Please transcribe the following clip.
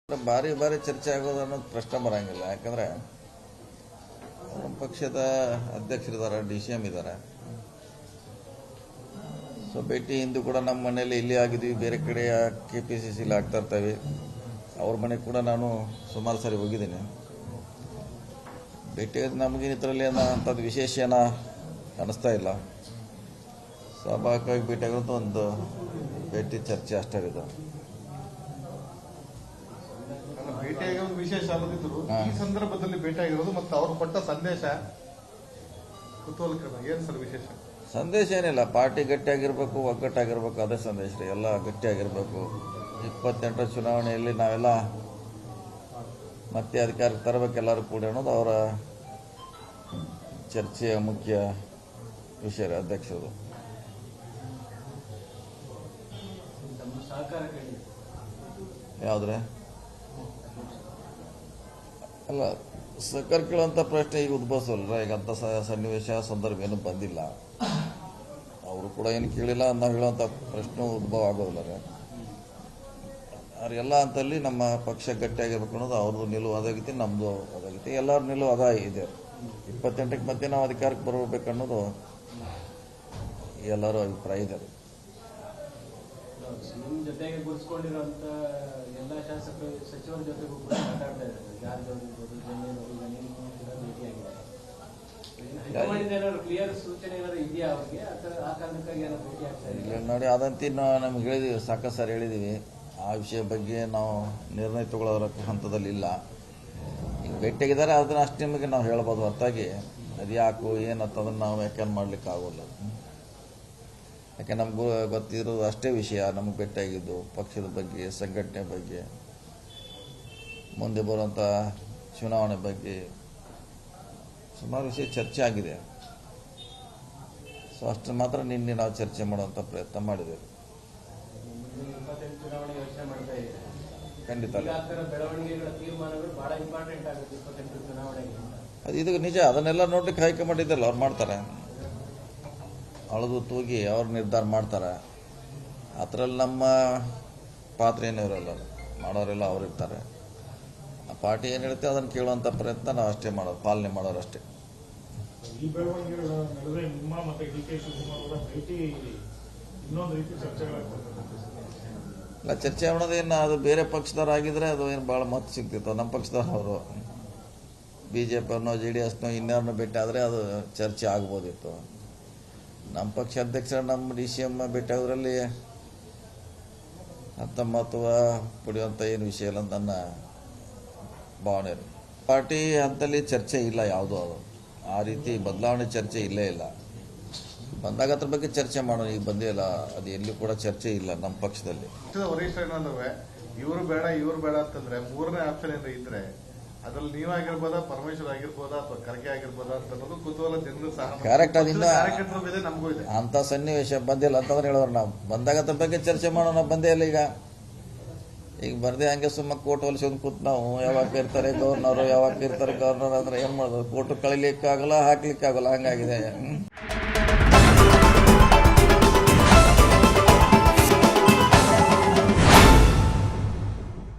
ಭಾರಿ ಭಾರಿ ಚರ್ಚೆ ಆಗೋದು ಅನ್ನೋದು ಪ್ರಶ್ನೆ ಬರಂಗಿಲ್ಲ. ಯಾಕಂದ್ರೆ ನಮ್ಮ ಪಕ್ಷದ ಅಧ್ಯಕ್ಷರಿದ್ದಾರೆ, DCM ಇದ್ದಾರೆ. ಸೊ ಭೇಟಿ ಹಿಂದೂ ಕೂಡ ನಮ್ಮ ಮನೆಯಲ್ಲಿ ಇಲ್ಲಿ ಆಗಿದ್ವಿ, ಬೇರೆ ಕಡೆ KPCCಲಿ ಆಗ್ತಾ ಇರ್ತೇವೆ. ಅವ್ರ ಮನೆಗೆ ಕೂಡ ನಾನು ಸುಮಾರು ಸಾರಿ ಹೋಗಿದ್ದೀನಿ. ಭೇಟಿ ನಮಗೆ ಇದರಲ್ಲಿ ಅಂಥದ್ದು ವಿಶೇಷ ಏನೋ ಅನ್ನಿಸ್ತಾ ಇಲ್ಲ. ಸ್ವಾಭಾವಿಕವಾಗಿ ಭೇಟಿಯಾಗೋದು ಒಂದು ಭೇಟಿ ಚರ್ಚೆ ಅಷ್ಟೇ ಇದೆ. ಭೇಟಿಯಾಗಿರೋದು ವಿಶೇಷ ಅಲ್ಲದಿದ್ರು ಈ ಸಂದರ್ಭದಲ್ಲಿ ಭೇಟಿಯಾಗಿರೋದು ಮತ್ತು ಅವರು ಕೊಟ್ಟ ಸಂದೇಶ ಕುತೂಹಲಕರ. ಏನ್ ಸರ್ ವಿಶೇಷ ಸಂದೇಶ? ಏನಿಲ್ಲ, ಪಾರ್ಟಿ ಗಟ್ಟಿಯಾಗಿರ್ಬೇಕು, ಒಗ್ಗಟ್ಟಾಗಿರ್ಬೇಕು, ಅದೇ ಸಂದೇಶ ರೀ. ಎಲ್ಲ ಗಟ್ಟಿಯಾಗಿರ್ಬೇಕು. 28ರ ಚುನಾವಣೆಯಲ್ಲಿ ನಾವೆಲ್ಲ ಮತ್ತೆ ಅಧಿಕಾರಕ್ಕೆ ತರಬೇಕೆಲ್ಲರೂ ಕೂಡ ಅನ್ನೋದು ಅವರ ಚರ್ಚೆಯ ಮುಖ್ಯ ವಿಷಯ ರೀ ಅಧ್ಯಕ್ಷರು. ಯಾವುದ್ರೆ ಅಲ್ಲ, ಸಹಕಾರ ಕೇಳುವಂಥ ಪ್ರಶ್ನೆ ಈಗ ಉದ್ಭವಿಸಲ್ಲ. ಈಗ ಅಂಥ ಸನ್ನಿವೇಶ ಸಂದರ್ಭ ಏನೂ ಬಂದಿಲ್ಲ. ಅವರು ಕೂಡ ಏನು ಕೇಳಿಲ್ಲ, ನಾವು ಹೇಳುವಂಥ ಪ್ರಶ್ನೆ ಉದ್ಭವ ಆಗೋದಿಲ್ಲ ರೀ. ಅವ್ರಿಗೆಲ್ಲ ಅಂತಲ್ಲಿ ನಮ್ಮ ಪಕ್ಷ ಗಟ್ಟಿಯಾಗಿರ್ಬೇಕು ಅನ್ನೋದು ಅವ್ರದ್ದು ನಿಲುವು ಅದಾಗೈತಿ, ನಮ್ಮದು ಅದಾಗೈತಿ, ಎಲ್ಲರ ನಿಲುವು ಅದ ಇದೆ. 28ಕ್ಕೆ ಮತ್ತೆ ನಾವು ಅಧಿಕಾರಕ್ಕೆ ಬರಬೇಕು ಅನ್ನೋದು ಎಲ್ಲರ ಅಭಿಪ್ರಾಯ ಇದೆ. ಜೊತೆಗೆ ಗುರುಸ್ಕೊಂಡಿರುವಂತ ಎಲ್ಲ ಶಾಸಕರು ಸಚಿವರ ಜೊತೆಗೂ ಕೂಡ ಮಾತಾಡ್ತಾ ಇದ್ದಾರೆ. ಕ್ಲಿಯರ್ ಸೂಚನೆ ಏನಾದ್ರು ಇದೆಯಾ ಅವ್ರಿಗೆ? ಆ ಕಾರಣಕ್ಕಾಗಿ ಏನೋ ಭೇಟಿ ಆಗ್ತಾ ಇದೆ ನೋಡಿ, ಅದಂತೂ ನಮ್ಗೆ ಹೇಳಿದೀವಿ, ಸಾಕಷ್ಟು ಸಾರಿ ಹೇಳಿದೀವಿ. ಆ ವಿಷಯ ಬಗ್ಗೆ ನಾವು ನಿರ್ಣಯ ತಗೊಳ್ಳೋದ್ರ ಹಂತದಲ್ಲಿ ಇಲ್ಲ. ಈಗ ಭೇಟಿಯಾಗಿದ್ದಾರೆ, ಅದನ್ನ ಅಷ್ಟು ನಿಮಗೆ ನಾವು ಹೇಳ್ಬೋದು. ಹೊರತಾಗಿ ಅದು ಯಾಕೋ ಏನಂತದನ್ನು ನಾವು ವ್ಯಾಖ್ಯಾನ ಮಾಡ್ಲಿಕ್ಕೆ ಆಗೋಲ್ಲ. ಯಾಕೆ ನಮಗೂ ಗೊತ್ತಿರೋದು ಅಷ್ಟೇ ವಿಷಯ. ನಮಗೆ ಭೇಟಿಯಾಗಿದ್ದು ಪಕ್ಷದ ಬಗ್ಗೆ, ಸಂಘಟನೆ ಬಗ್ಗೆ, ಮುಂದೆ ಬರುವಂಥ ಚುನಾವಣೆ ಬಗ್ಗೆ ಸುಮಾರು ವಿಷಯ ಚರ್ಚೆ ಆಗಿದೆ. ಸೊ ಅಷ್ಟು ಮಾತ್ರ ನಿನ್ನೆ ನಾವು ಚರ್ಚೆ ಮಾಡುವಂಥ ಪ್ರಯತ್ನ ಮಾಡಿದ್ದೇವೆ. ಚುನಾವಣೆ ಯೋಚನೆ ಮಾಡ್ತಾ ಇದ್ದಾರೆ. ಖಂಡಿತ ಬೆಳವಣಿಗೆಗಳ ತೀರ್ಮಾನಗಳು ಬಹಳ ಇಂಪಾರ್ಟೆಂಟ್ ಆಗುತ್ತೆ 28 ಚುನಾವಣೆಗೆ. ಅದು ಇದು ನಿಜ. ಅದನ್ನೆಲ್ಲ ನೋಡ್ಲಿಕ್ಕೆ ಹೈಕಮಾಂಡ್ ಇದೆಯಲ್ಲ, ಅವ್ರು ಮಾಡ್ತಾರೆ. ಅಳದು ತೂಗಿ ಅವ್ರು ನಿರ್ಧಾರ ಮಾಡ್ತಾರೆ. ಅದರಲ್ಲಿ ನಮ್ಮ ಪಾತ್ರ ಏನೂ ಇರೋಲ್ಲ. ಮಾಡೋರೆಲ್ಲ ಅವ್ರು ಇರ್ತಾರೆ. ಆ ಪಾರ್ಟಿ ಏನು ಹೇಳುತ್ತೆ ಅದನ್ನು ಕೇಳುವಂಥ ಪ್ರಯತ್ನ ನಾವು ಅಷ್ಟೇ ಮಾಡೋದು, ಪಾಲನೆ ಮಾಡೋರು ಅಷ್ಟೇ. ಈ ಬೆಳವಣಿಗೆಗಳ ನಡುವೆ ನಿಮ್ಮ ಮತ್ತು DK ಶಿವಕುಮಾರ್ ಅವರ ಭೇಟಿ ಇನ್ನೊಂದು ರೀತಿ ಚರ್ಚೆಗಳಾಗ್ತದೆ. ಇಲ್ಲ, ಚರ್ಚೆ ಮಾಡೋದೇನು, ಅದು ಬೇರೆ ಪಕ್ಷದವ್ರು ಆಗಿದ್ರೆ ಅದು ಏನು ಭಾಳ ಮತ ಸಿಗ್ತಿತ್ತು. ನಮ್ಮ ಪಕ್ಷದವ್ರು ಅವರು BJPನೋ JDSನೋ ಇನ್ಯಾರನ್ನೋ ಭೇಟಿ ಆದರೆ ಅದು ಚರ್ಚೆ ಆಗ್ಬೋದಿತ್ತು. ನಮ್ಮ ಪಕ್ಷ ಅಧ್ಯಕ್ಷರ ನಮ್ಮ DCM ಭೇಟಿ ಆಗೋದ್ರಲ್ಲಿ ಅಂತ ಮಹತ್ವ ಪಡೆಯುವಂಥ ಏನು ವಿಷಯ ಇಲ್ಲ ಅಂತ ನನ್ನ ಭಾವನೆ. ಪಾರ್ಟಿ ಹಂತಲ್ಲಿ ಚರ್ಚೆ ಇಲ್ಲ, ಯಾವುದೋ ಅದು ಆ ರೀತಿ ಬದಲಾವಣೆ ಚರ್ಚೆ ಇಲ್ಲೇ ಇಲ್ಲ. ಬಂದಾಗ ಅದ್ರ ಬಗ್ಗೆ ಚರ್ಚೆ ಮಾಡೋಣ. ಈಗ ಬಂದೇ ಇಲ್ಲ, ಅದು ಎಲ್ಲಿ ಕೂಡ ಚರ್ಚೆ ಇಲ್ಲ ನಮ್ಮ ಪಕ್ಷದಲ್ಲಿ. ಪಕ್ಷದ ವರಿಷ್ಠ ಏನಂದ್ರೆ ಇವರು ಬೇಡ ಇವ್ರು ಬೇಡ ಅಂತಂದ್ರೆ ಮೂರನೇ ಆಪ್ಷನ್ ಏನಾದ್ರು ಇದ್ರೆ ಅದ್ರಲ್ಲಿ ನೀವಾಗಿರ್ಬೋದಾ, ಪರಮೇಶ್ವರ್ ಆಗಿರ್ಬೋದಾ, ಅಥವಾ ಖರ್ಗೆ ಆಗಿರ್ಬೋದಾ ಅಂತ ಅನ್ನೋದು ಕುತೂಹಲ ಜನರು ಸಹ. ಕರೆಕ್ಟ್, ಅದಿನ್ನ ಕಾರ್ಯಕರ್ತರು ಇದೆ, ನಮಗೂ ಇದೆ. ಅಂತ ಸನ್ನಿವೇಶ ಬಂದಿಲ್ಲ ಅಂತಂದ್ರೆ ಹೇಳೋರು. ನಾವು ಬಂದಾಗ ಅದ್ರ ಬಗ್ಗೆ ಚರ್ಚೆ ಮಾಡೋಣ. ಬಂದೇ ಇಲ್ಲ. ಈಗ ಬರ್ದೆ ಹಂಗೆ ಸುಮ್ಮ ಕೋರ್ಟ್ ಹೊಲಿಸೋದು ಕೂತ್ ನಾವು ಯಾವಾಗ ಇರ್ತಾರೆ ಗವರ್ನರು, ಯಾವಾಗ ಇರ್ತಾರೆ ಗವರ್ನರ್ ಅಂದ್ರೆ ಏನು ಮಾಡೋದು? ಕೋರ್ಟ್ ಕಳಿಲಿಕ್ಕಾಗಲ್ಲ, ಹಾಕ್ಲಿಕ್ಕಾಗಲ್ಲ, ಹಂಗಾಗಿದೆ.